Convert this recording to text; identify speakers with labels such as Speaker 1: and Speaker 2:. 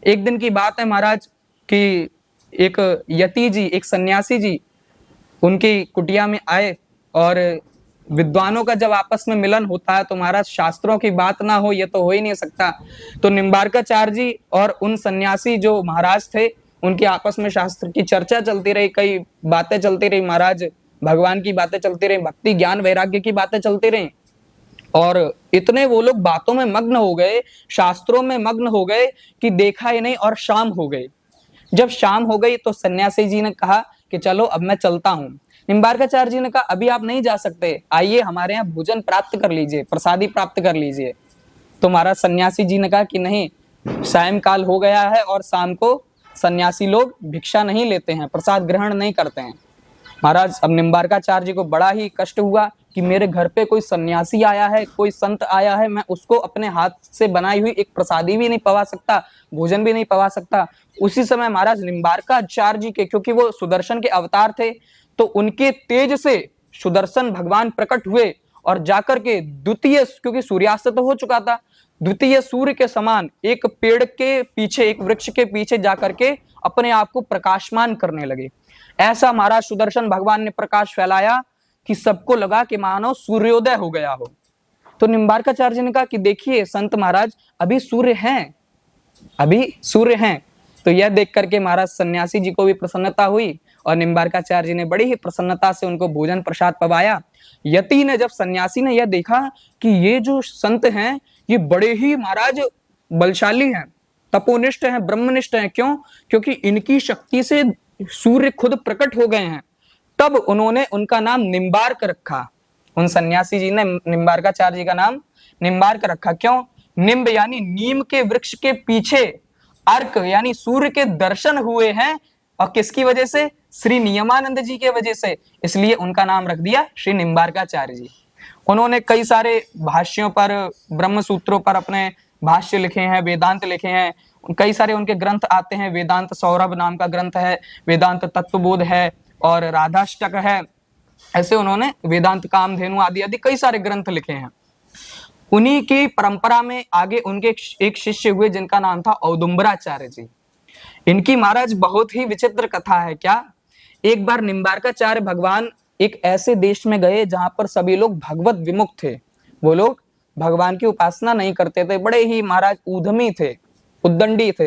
Speaker 1: एक दिन की बात है महाराज कि एक यति जी, एक सन्यासी जी उनकी कुटिया में आए, और विद्वानों का जब आपस में मिलन होता है तो महाराज शास्त्रों की बात ना हो ये तो हो ही नहीं सकता। तो निम्बार्काचार्य जी और उन सन्यासी जो महाराज थे उनकी आपस में शास्त्र की चर्चा चलती रही, कई बातें चलती रही महाराज, भगवान की बातें चलती रही, भक्ति ज्ञान वैराग्य की बातें चलती रही। और इतने वो लोग बातों में मग्न हो गए, शास्त्रों में मग्न हो गए कि देखा ही नहीं, और शाम हो गई। जब शाम हो गई तो सन्यासी जी ने कहा कि चलो अब मैं चलता हूँ। निम्बार्काचार्य जी ने कहा अभी आप नहीं जा सकते, आइए हमारे यहाँ भोजन प्राप्त कर लीजिए, प्रसादी प्राप्त कर लीजिए। तो महाराज सन्यासी जी ने कहा कि नहीं, सायंकाल हो गया है और शाम को सन्यासी लोग भिक्षा नहीं लेते हैं, प्रसाद ग्रहण नहीं करते हैं। महाराज अब निम्बार्काचार्य जी को बड़ा ही कष्ट हुआ कि मेरे घर पे कोई सन्यासी आया है, कोई संत आया है, मैं उसको अपने हाथ से बनाई हुई एक प्रसादी भी नहीं पवा सकता, भोजन भी नहीं पवा सकता। उसी समय महाराज निम्बार्काचार्य जी के, क्योंकि वो सुदर्शन के अवतार थे, तो उनके तेज से सुदर्शन भगवान प्रकट हुए और जाकर के द्वितीय, क्योंकि सूर्यास्त तो हो चुका था, द्वितीय सूर्य के समान एक पेड़ के पीछे, एक वृक्ष के पीछे जाकर के अपने आप को प्रकाशमान करने लगे। ऐसा महाराज सुदर्शन भगवान ने प्रकाश फैलाया कि सबको लगा कि मानो सूर्योदय हो गया हो। तो निम्बार्काचार्य ने कहा कि देखिए संत महाराज, अभी सूर्य हैं, अभी सूर्य हैं। तो यह देख करके महाराज सन्यासी जी को भी प्रसन्नता हुई और निम्बार्काचार्य जी ने बड़ी ही प्रसन्नता से उनको भोजन प्रसाद पवाया। यति ने, जब सन्यासी ने यह देखा कि ये जो संत हैं ये बड़े ही महाराज बलशाली हैं, तपोनिष्ठ हैं, ब्रह्मनिष्ठ हैं, क्यों? क्योंकि इनकी शक्ति से सूर्य खुद प्रकट हो गए हैं। तब उन्होंने उनका नाम निम्बार्क रखा। उन सन्यासी जी ने निम्बार्काचार्य जी का नाम निम्बार्क रखा। क्यों? निम्ब यानी नीम के वृक्ष के पीछे अर्क यानी सूर्य के दर्शन हुए हैं, और किसकी वजह से? श्री नियमानंद जी के वजह से, इसलिए उनका नाम रख दिया श्री निम्बार्काचार्य जी। उन्होंने कई सारे भाष्यों पर, ब्रह्म सूत्रों पर अपने भाष्य लिखे हैं, वेदांत लिखे हैं, कई सारे उनके ग्रंथ आते हैं। वेदांत सौरभ नाम का ग्रंथ है, वेदांत तत्वबोध है और राधाष्टक है। ऐसे उन्होंने वेदांत कामधेनु आदि आदि कई सारे ग्रंथ लिखे हैं। उन्हीं की परंपरा में आगे उनके एक शिष्य हुए जिनका नाम था औदुंबराचार्य जी। इनकी महाराज बहुत ही विचित्र कथा है। क्या? एक बार निम्बार्काचार्य भगवान एक ऐसे देश में गए जहां पर सभी लोग भगवत विमुख थे, वो लोग भगवान की उपासना नहीं करते थे, बड़े ही महाराज ऊधमी थे, उद्दंडी थे।